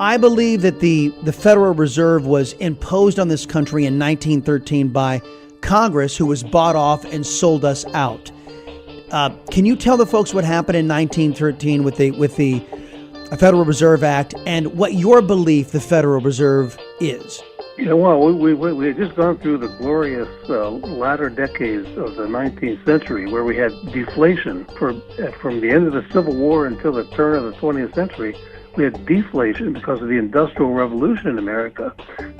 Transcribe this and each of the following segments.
I believe that the Federal Reserve was imposed on this country in 1913 by Congress, who was bought off and sold us out. Can you tell the folks what happened in 1913 with the Federal Reserve Act and what your belief the Federal Reserve is? Yeah, well, we had just gone through the glorious latter decades of the 19th century, where we had deflation from the end of the Civil War until the turn of the 20th century. We had deflation because of the Industrial Revolution in America.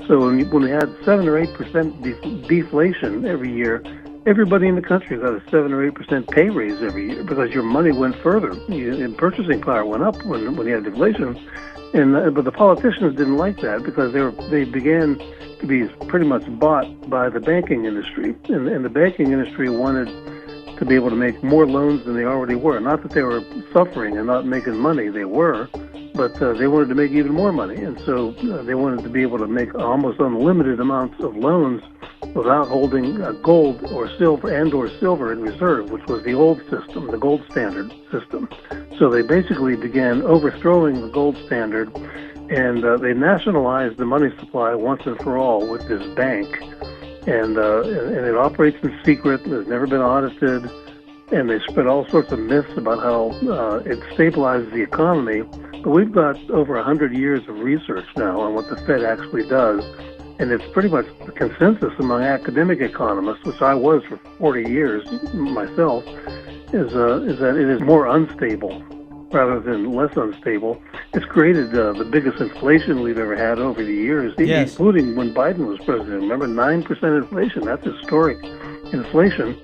So when we had 7 or 8% deflation every year, everybody in the country got a 7 or 8% pay raise every year because your money went further. And purchasing power went up when you had deflation. But the politicians didn't like that because they began to be pretty much bought by the banking industry. And the banking industry wanted to be able to make more loans than they already were. Not that they were suffering and not making money, they were, but they wanted to make even more money. And so they wanted to be able to make almost unlimited amounts of loans without holding gold or silver in reserve, which was the old system, the gold standard system. So they basically began overthrowing the gold standard, and they nationalized the money supply once and for all with this bank. And it operates in secret. It's never been audited. And they spread all sorts of myths about how it stabilizes the economy. But we've got over 100 years of research now on what the Fed actually does. And it's pretty much the consensus among academic economists, which I was for 40 years myself, is that it is more unstable rather than less unstable. It's created the biggest inflation we've ever had over the years, yes, including when Biden was president. Remember, 9% inflation. That's historic inflation.